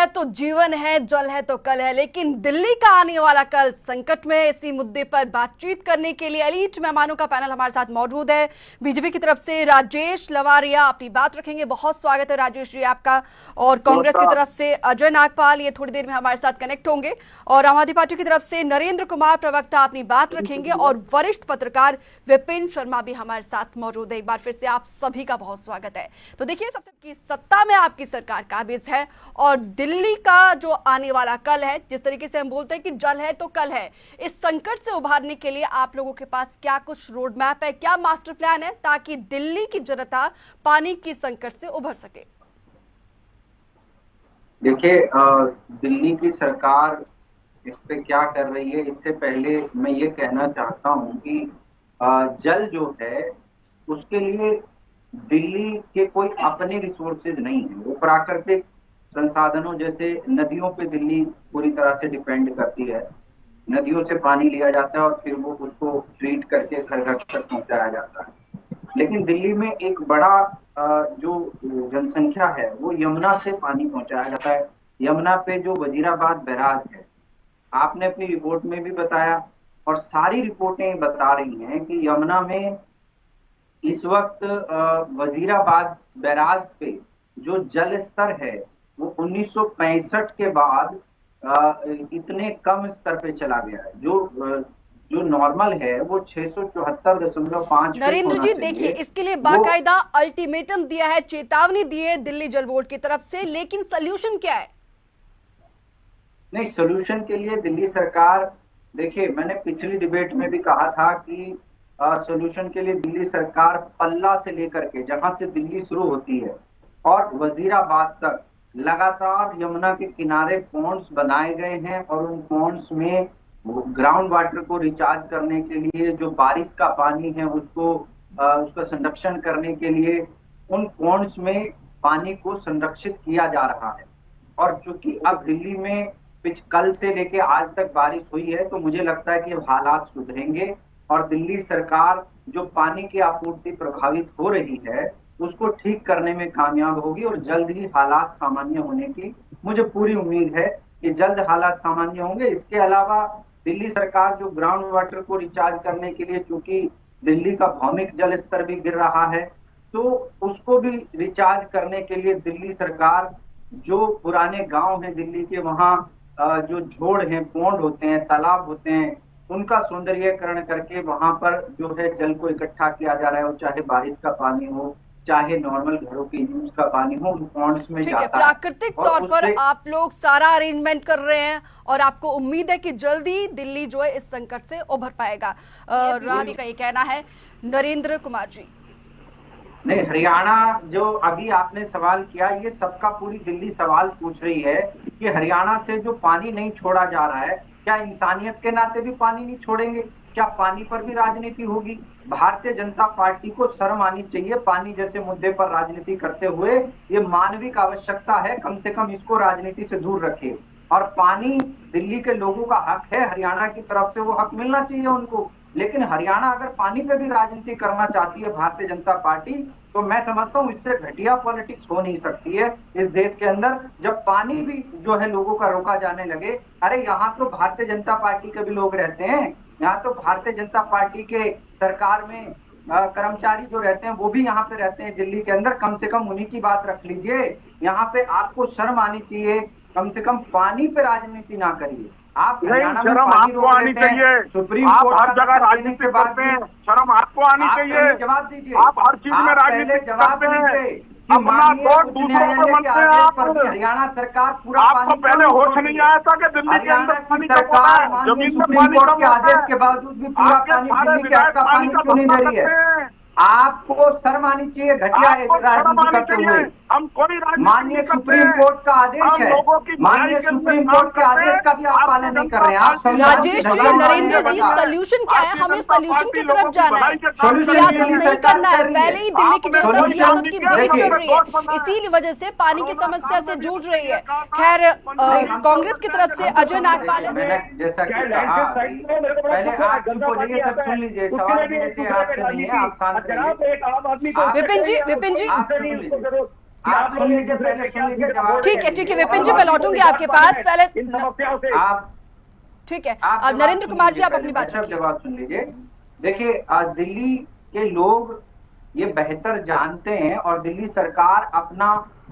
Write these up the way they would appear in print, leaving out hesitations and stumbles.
तो जीवन है, जल है तो कल है, लेकिन दिल्ली का आने वाला कल संकट में। इसी मुद्दे पर बातचीत करने के लिए एलीट मेहमानों का पैनल हमारे साथ मौजूद है। बीजेपी की तरफ से राजेश लवारिया अपनी बात रखेंगे। बहुत स्वागत है राजेश जी आपका। और कांग्रेस की तरफ से अजय नागपाल ये थोड़ी देर में हमारे साथ कनेक्ट होंगे। और आम आदमी पार्टी की तरफ से नरेंद्र कुमार प्रवक्ता अपनी बात रखेंगे और वरिष्ठ पत्रकार विपिन शर्मा भी हमारे साथ मौजूद है। एक बार फिर से आप सभी का बहुत स्वागत है। तो देखिए, सबसे सत्ता में आपकी सरकार काबिज है और दिल्ली का जो आने वाला कल है, जिस तरीके से हम बोलते हैं कि जल है तो कल है, इस संकट से उभारने के लिए आप लोगों के पास क्या कुछ रोड मैप है, क्या मास्टर प्लान है ताकि दिल्ली की जनता पानी की संकट से उभर सके? देखिए, दिल्ली की सरकार इस पे क्या कर रही है, इससे पहले मैं ये कहना चाहता हूं कि जल जो है उसके लिए दिल्ली के कोई अपने रिसोर्सेज नहीं है। वो प्राकृतिक संसाधनों जैसे नदियों पे दिल्ली पूरी तरह से डिपेंड करती है। नदियों से पानी लिया जाता है और फिर वो उसको ट्रीट करके घर घर तक पहुंचाया जाता है। लेकिन दिल्ली में एक बड़ा जो जनसंख्या है वो यमुना से पानी पहुंचाया जाता है। यमुना पे जो वजीराबाद बैराज है, आपने अपनी रिपोर्ट में भी बताया और सारी रिपोर्टें बता रही हैं कि यमुना में इस वक्त वजीराबाद बैराज पे जो जल स्तर है वो 1965 के बाद इतने कम स्तर पे चला गया है। जो नॉर्मल है वो 674.5 नरेंद्र जी, देखिए, इसके लिए बाकायदा अल्टीमेटम दिया है, चेतावनी दी है दिल्ली जल बोर्ड की तरफ से, लेकिन सोल्यूशन क्या है? नहीं, सोल्यूशन के लिए दिल्ली सरकार, देखिए मैंने पिछली डिबेट में भी कहा था कि सोल्यूशन के लिए दिल्ली सरकार पल्ला से लेकर के, जहां से दिल्ली शुरू होती है और वजीराबाद तक लगातार यमुना के किनारे पॉन्ड्स बनाए गए हैं और उन पॉन्ड्स में ग्राउंड वाटर को रिचार्ज करने के लिए, जो बारिश का पानी है उसको उसका संरक्षण करने के लिए उन पॉन्ड्स में पानी को संरक्षित किया जा रहा है। और चूंकि अब दिल्ली में कल से लेके आज तक बारिश हुई है तो मुझे लगता है कि अब हालात सुधरेंगे और दिल्ली सरकार जो पानी की आपूर्ति प्रभावित हो रही है उसको ठीक करने में कामयाब होगी और जल्द ही हालात सामान्य होने की मुझे पूरी उम्मीद है कि जल्द हालात सामान्य होंगे। इसके अलावा दिल्ली सरकार जो ग्राउंड वाटर को रिचार्ज करने के लिए, चूंकि दिल्ली का भौमिक जल स्तर भी गिर रहा है, तो उसको भी रिचार्ज करने के लिए दिल्ली सरकार जो पुराने गांव हैं दिल्ली के, वहां जो झोड़ हैं, पौंड होते हैं, तालाब होते हैं, उनका सौंदर्यीकरण करके वहां पर जो है जल को इकट्ठा किया जा रहा है। और चाहे बारिश का पानी हो, चाहे नॉर्मल घरों के यूज का पानी हो, उन पॉन्ड्स में जाता है। प्राकृतिक तौर पर आप लोग सारा अरेंजमेंट कर रहे हैं और आपको उम्मीद है कि जल्दी दिल्ली जो है इस संकट से उभर पाएगा, रानी का ये कहना है। नरेंद्र कुमार जी, नहीं, हरियाणा जो अभी आपने सवाल किया, ये सबका पूरी दिल्ली सवाल पूछ रही है कि हरियाणा से जो पानी नहीं छोड़ा जा रहा है, क्या इंसानियत के नाते भी पानी नहीं छोड़ेंगे? क्या पानी पर भी राजनीति होगी? भारतीय जनता पार्टी को शर्म आनी चाहिए। पानी जैसे मुद्दे पर राजनीति करते हुए, ये मानविक आवश्यकता है, कम से कम इसको राजनीति से दूर रखे। और पानी दिल्ली के लोगों का हक है, हरियाणा की तरफ से वो हक मिलना चाहिए उनको। लेकिन हरियाणा अगर पानी पे भी राजनीति करना चाहती है भारतीय जनता पार्टी, तो मैं समझता हूँ इससे घटिया पॉलिटिक्स हो नहीं सकती है इस देश के अंदर। जब पानी भी जो है लोगों का रोका जाने लगे, अरे यहाँ तो भारतीय जनता पार्टी के भी लोग रहते हैं, यहाँ तो भारतीय जनता पार्टी के सरकार में कर्मचारी जो रहते हैं वो भी यहाँ पे रहते हैं दिल्ली के अंदर, कम से कम उन्हीं की बात रख लीजिए। यहाँ पे आपको शर्म आनी चाहिए, कम से कम पानी पे राजनीति ना करिए। आप हरियाणा में पानी रोक लेते हैं, सुप्रीम कोर्ट हर जगह राजनीति करते हैं, शर्म आपको आनी चाहिए। जवाब दीजिए, आप हर चीज में राजनीति करते हैं, अपना वोट दूसरों को मनते हैं आप। हरियाणा सरकार पूरा आपको पहले होश नहीं आया था कि दिल्ली के अंदर पानी कब होता है, जमीन में पानी कब के आदेश के बावजूद भी पूरा पानी दिल्ली के हक का पानी क्यों नहीं दे रही है? आपको शर्म आनी चाहिए घटिया राजनीति करते हुए। हम कोई माननीय सुप्रीम कोर्ट का आदेश है, माननीय सुप्रीम कोर्ट के आदेश का भी आप पालन नहीं कर रहे हैं। आप राजेश जी, नरेंद्र जी, सोल्यूशन क्या है? हमें सोल्यूशन की तरफ जाना है, सियासत नहीं करना है। पहले ही दिल्ली की जनता सियासत की भीड़ चढ़ रही है, इसी वजह से पानी की समस्या से जूझ रही है। खैर, कांग्रेस की तरफ से अजय नागपाल, जैसा कि कहा, पहले आप चुप हो जाइए, सब सुन लीजिए, सवाल मेरे से आपसे नहीं है, आप शांत रहिए। विपिन जी, आप सुन लीजिए, पहले सुन लीजिए जवाब। ठीक है विपिन जी, मैं लौटूंगी आपके पास। पहले इन समस्याओं से आप ठीक है, आप अब नरेंद्र कुमार जी आप अपनी बात सब रखिए। जवाब सुन लीजिए। देखिए, दिल्ली के लोग ये बेहतर जानते हैं और दिल्ली सरकार अपना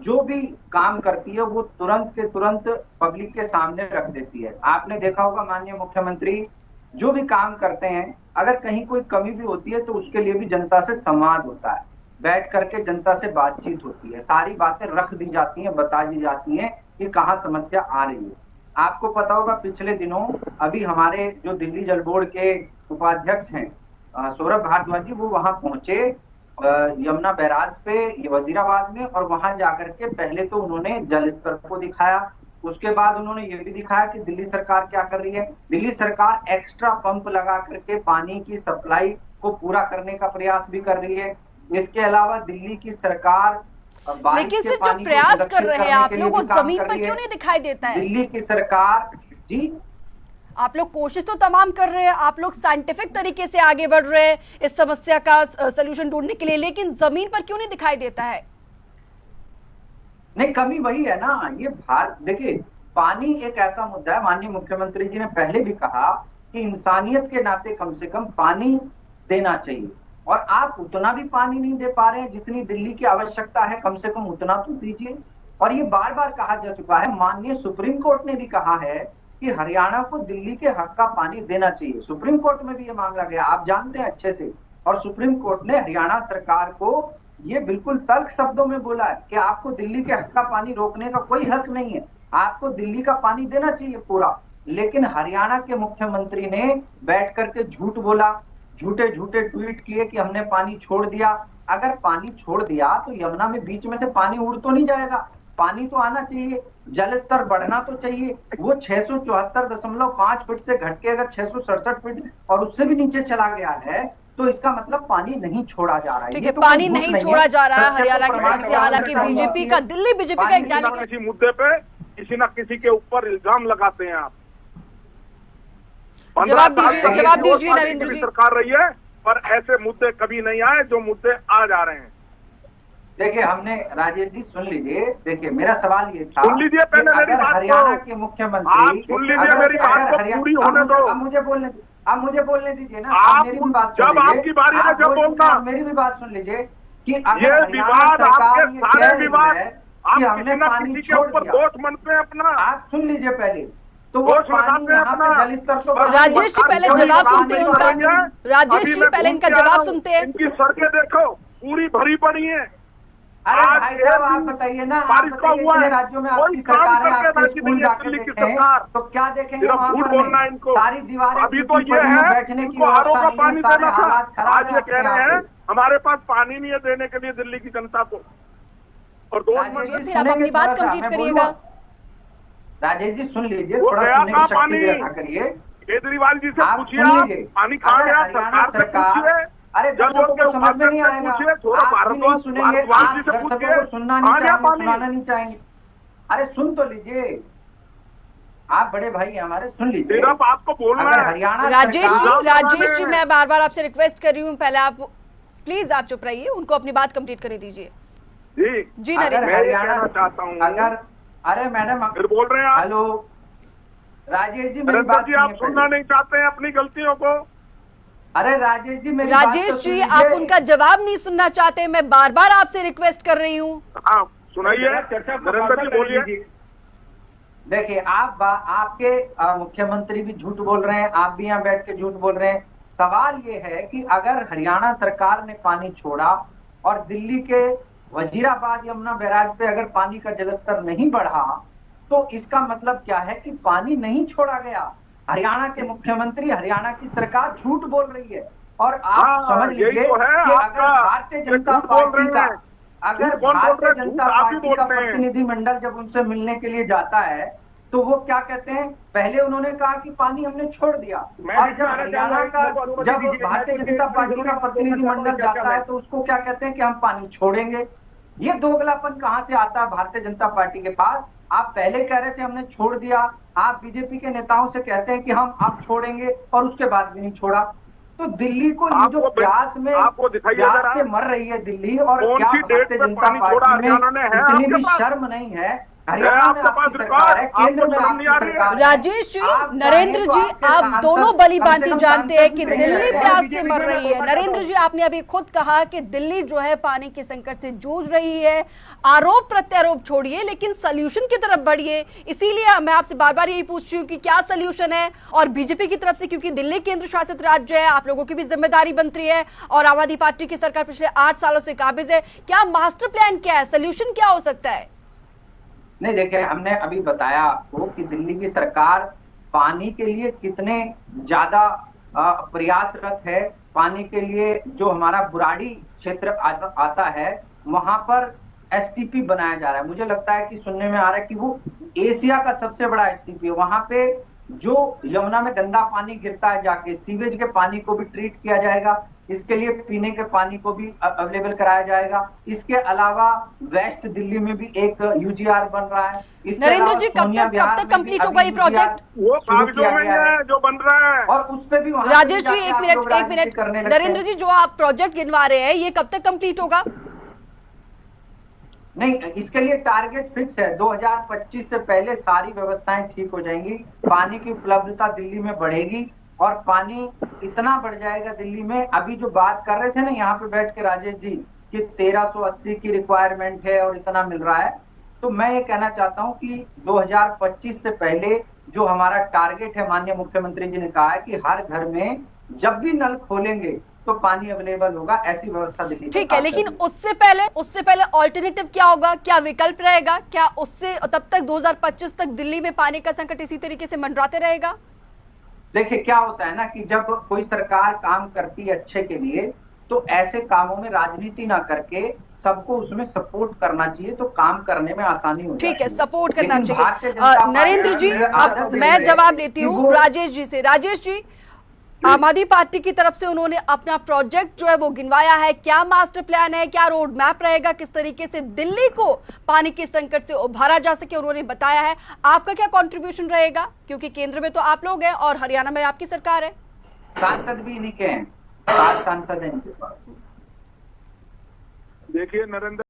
जो भी काम करती है वो तुरंत के तुरंत पब्लिक के सामने रख देती है। आपने देखा होगा माननीय मुख्यमंत्री जो भी काम करते हैं, अगर कहीं कोई कमी भी होती है तो उसके लिए भी जनता से संवाद होता है, बैठ करके जनता से बातचीत होती है, सारी बातें रख दी जाती हैं, बता दी जाती हैं कि कहाँ समस्या आ रही है। आपको पता होगा पिछले दिनों अभी हमारे जो दिल्ली जल बोर्ड के उपाध्यक्ष हैं सौरभ भारद्वाज जी, वो वहां पहुंचे यमुना बैराज पे वजीराबाद में, और वहां जाकर के पहले तो उन्होंने जल स्तर को दिखाया, उसके बाद उन्होंने ये भी दिखाया कि दिल्ली सरकार क्या कर रही है। दिल्ली सरकार एक्स्ट्रा पंप लगा करके पानी की सप्लाई को पूरा करने का प्रयास भी कर रही है। इसके अलावा दिल्ली की सरकार लेकिन सिर्फ जो प्रयास कर रहे हैं आप लोग, वो जमीन पर क्यों नहीं दिखाई देता है? दिल्ली की सरकार जी, आप लोग कोशिश तो तमाम कर रहे हैं, आप लोग साइंटिफिक तरीके से आगे बढ़ रहे हैं इस समस्या का सलूशन ढूंढने के लिए, लेकिन जमीन पर क्यों नहीं दिखाई देता है? नहीं, कमी वही है ना। ये भारत, देखिए पानी एक ऐसा मुद्दा है, माननीय मुख्यमंत्री जी ने पहले भी कहा कि इंसानियत के नाते कम से कम पानी देना चाहिए, और आप उतना भी पानी नहीं दे पा रहे हैं जितनी दिल्ली की आवश्यकता है, कम से कम उतना तो दीजिए। और ये बार बार कहा जा चुका है, माननीय सुप्रीम कोर्ट ने भी कहा है कि हरियाणा को दिल्ली के हक का पानी देना चाहिए। सुप्रीम कोर्ट में भी ये मामला गया, आप जानते हैं अच्छे से, और सुप्रीम कोर्ट ने हरियाणा सरकार को ये बिल्कुल तल्ख शब्दों में बोला है कि आपको दिल्ली के हक का पानी रोकने का कोई हक नहीं है, आपको दिल्ली का पानी देना चाहिए पूरा। लेकिन हरियाणा के मुख्यमंत्री ने बैठ करके झूठ बोला, झूठे झूठे ट्वीट किए कि हमने पानी छोड़ दिया। अगर पानी छोड़ दिया तो यमुना में बीच में से पानी उड़ तो नहीं जाएगा, पानी तो आना चाहिए, जल स्तर बढ़ना तो चाहिए। वो 674.5 फीट से घट के अगर 667 फीट और उससे भी नीचे चला गया है तो इसका मतलब पानी नहीं छोड़ा जा रहा है। ठीक है, पानी नहीं छोड़ा जा रहा है हरियाणा की तरफ से। हालांकि बीजेपी का, दिल्ली बीजेपी का एक डेलीगेट किसी मुद्दे पे किसी न किसी के ऊपर इल्जाम लगाते हैं आप। जवाब दीजिए नरेंद्र जी। सरकार रही है, पर ऐसे मुद्दे कभी नहीं आए जो मुद्दे आ जा रहे हैं। देखिए, हमने, राजेश जी सुन लीजिए, देखिए मेरा सवाल ये था, सुन लीजिए पहले मेरी बात, हरियाणा के मुख्यमंत्री, आप सुन लीजिए मेरी बात को पूरी होने दो। अब मुझे बोलने दीजिए ना, आप मेरी भी बात जब आपकी बारी है जब बोलना, मेरी भी बात सुन लीजिए कि ये अगर विवाद, आपके सारे विवाद, कि आप हमने किसी न पानी किसी के छोड़ ऊपर दिया, दोष मनते हैं अपना। आप सुन लीजिए पहले, तो वो दोष पानी लगाते हैं यहाँ पे अपना। जल स्तर तो राजेश जी पहले जवाब सुनते हैं उनका। राजेश जी पहले इनका जवाब सुनते हैं। इनकी सड़कें देखो पूरी भरी पड़ी हैं। अरे भाई साहब, आप बताइए ना, आप बताइए कितने राज्यों में आपकी सरकार है, आपके स्कूल जाके देखें तो क्या देखेंगे वहाँ पर? सारी दीवारें अभी तो ये है बैठने की आरओ का व्यवस्था पानी नहीं है, सारे देना था। हालात खराब आज ये कह रहे हैं हमारे पास पानी नहीं है देने के लिए दिल्ली की जनता को। और फिर आप अपनी बात कंप्लीट करिएगा। राजेश जी सुन लीजिए, वो थोड़ा गया सुनने था की पानी, शक्ति रखा करिए। केजरीवाल जी से आप पूछिए, सुन आप लीजिए, पानी कहाँ गया, सरकार से पूछिए। अरे जब उनके समझ में नहीं आएगा, पूछिए, थोड़ा आप भी नहीं सुनेंगे, भारद्वाज आप जी से दर्शकों पूछिए, को सुनना नहीं कहाँ गया चाहेंगे, पानी? सुनाना नहीं चाहेंगे। अरे सुन तो लीजिए, आप बड़े भाई हैं हमारे, सुन लीजिए। सिर्फ आपको बोलना अगर है। हरियाणा राजेश जी मैं बार बार आपसे रिक्वेस्ट कर रही हूँ, पहले आप प्लीज आप चुप रहिए, उनको अपनी बात कंप्लीट करने दीजिए। जी अगर नरेंद्र, हरियाणा चाहता हूँ, अगर, अरे मैडम फिर बोल रहे हैं आप। हेलो राजेश जी, मेरी बात जी आप सुनना नहीं चाहते हैं अपनी गलतियों को। अरे राजेश जी, मेरी बात तो राजेश सुन जी लीजिए। आप उनका जवाब नहीं सुनना चाहते, मैं बार बार आपसे रिक्वेस्ट कर रही हूँ। हाँ सुनाइए, नरेंद्र जी बोलिए। देखिए, आपके मुख्यमंत्री भी झूठ बोल रहे हैं, आप भी यहाँ बैठ के झूठ बोल रहे हैं। सवाल ये है कि अगर हरियाणा सरकार ने पानी छोड़ा और दिल्ली के वजीराबाद यमुना बैराज पे अगर पानी का जलस्तर नहीं बढ़ा तो इसका मतलब क्या है कि पानी नहीं छोड़ा गया। हरियाणा के मुख्यमंत्री, हरियाणा की सरकार झूठ बोल रही है। और आप समझ लीजिए कि अगर भारतीय जनता पार्टी का प्रतिनिधिमंडल जब उनसे मिलने के लिए जाता है तो वो क्या कहते हैं, पहले उन्होंने कहा कि पानी हमने छोड़ दिया, और जब हरियाणा का, जब भारतीय जनता पार्टी का प्रतिनिधिमंडल जाता है तो उसको क्या कहते हैं कि हम पानी छोड़ेंगे। ये दोगलापन कहां से आता है भारतीय जनता पार्टी के पास? आप पहले कह रहे थे हमने छोड़ दिया, आप बीजेपी के नेताओं से कहते हैं कि हम अब छोड़ेंगे और उसके बाद भी नहीं छोड़ा। तो दिल्ली को ये जो प्यास में आपको दिखाइए प्यास जरा, से मर रही है दिल्ली, और कौन क्या सी डेट भारतीय पे जनता पानी छोड़ा पार्टी हरियाणा में ने? है इतनी आपके भी पास? शर्म नहीं है? हरियाणा में आपके पास आपकी सरकार है, रिकॉर्ड, केंद्र में आपको शर्म नहीं आ आपकी रही है? सरकार है। राजेश जी, आप नरेंद्र चाहें तो जी, आपके आप सांसद दोनों भली कम से भांति कम जानते हैं कि सांसद भी दिल्ली रहे। प्यास से बीजेपी मर में रही है। बोलना चाहता नरेंद्र हूं। जी, आपने अभी खुद कहा कि दिल्ली जो है पानी के संकट से जूझ रही है। आरोप प्रत्यारोप छोड़िए, लेकिन सोल्यूशन की तरफ बढ़िए। इसीलिए मैं आपसे बार बार यही पूछ रही हूँ कि क्या सोल्यूशन है। और बीजेपी की तरफ से, क्योंकि दिल्ली केंद्र शासित राज्य है, आप लोगों की भी जिम्मेदारी बनती है और आम आदमी पार्टी की सरकार पिछले 8 सालों से काबिज है। क्या मास्टर प्लान क्या है, सोल्यूशन क्या हो सकता है? नहीं, देखिए, हमने अभी बताया आपको कि दिल्ली की सरकार पानी के लिए कितने ज्यादा प्रयासरत है। पानी के लिए जो हमारा बुराड़ी क्षेत्र आता है, वहां पर एसटीपी बनाया जा रहा है। मुझे लगता है कि सुनने में आ रहा है कि वो एशिया का सबसे बड़ा एसटीपी है। वहां पे जो यमुना में गंदा पानी गिरता है, जाके सीवेज के पानी को भी ट्रीट किया जाएगा। इसके लिए पीने के पानी को भी अवेलेबल कराया जाएगा। इसके अलावा वेस्ट दिल्ली में भी एक यूजीआर बन रहा है। इसके नरेंद्र अलावा जी, सोनिया कब विहार तक में भी कंप्लीट अभी होगा ये UGR प्रोजेक्ट? वो शुरू कागजों किया में गया है है जो बन रहा है। और उस पे भी वहां राजेश जी, जाके एक आप मिनट, लोग एक राजनीति मिनट। करने लगते नरेंद्र हैं। जी, जो आप प्रोजेक्ट गिनवा रहे हैं, ये कब तक कंप्लीट होगा? नहीं, इसके लिए टारगेट फिक्स है। 2025 से पहले सारी व्यवस्थाएं ठीक हो जाएंगी, पानी की उपलब्धता दिल्ली में बढ़ेगी और पानी इतना बढ़ जाएगा दिल्ली में। अभी जो बात कर रहे थे ना यहाँ पे बैठ के राजेश जी, कि 1380 की रिक्वायरमेंट है और इतना मिल रहा है, तो मैं ये कहना चाहता हूँ कि 2025 से पहले जो हमारा टारगेट है, माननीय मुख्यमंत्री जी ने कहा है कि हर घर में जब भी नल खोलेंगे तो पानी अवेलेबल होगा। ऐसी व्यवस्था दिल्ली ठीक है, सरकार लेकिन करेगी। उससे पहले ऑल्टरनेटिव क्या होगा, क्या विकल्प रहेगा? क्या उससे तब तक 2025 तक दिल्ली में पानी का संकट इसी तरीके से मंडराते रहेगा? देखिए, क्या होता है ना कि जब कोई सरकार काम करती है अच्छे के लिए, तो ऐसे कामों में राजनीति ना करके सबको उसमें सपोर्ट करना चाहिए, तो काम करने में आसानी हो जाती है। ठीक है, सपोर्ट करना लेकिन भारतीय जनता चाहिए। पार्टी नरेंद्र जी, में अब आदत मैं यही है जवाब लेती कि हूँ वो- राजेश जी से। राजेश जी, आम आदमी पार्टी की तरफ से उन्होंने अपना प्रोजेक्ट जो है वो गिनवाया है। क्या मास्टर प्लान है, क्या रोड मैप रहेगा, किस तरीके से दिल्ली को पानी के संकट से उभारा जा सके, उन्होंने बताया है। आपका क्या कंट्रीब्यूशन रहेगा, क्योंकि केंद्र में तो आप लोग हैं और हरियाणा में आपकी सरकार है? सांसद भी इन्हीं के हैं, 7 सांसद हैं इनके पास। देखिए नरेंद्र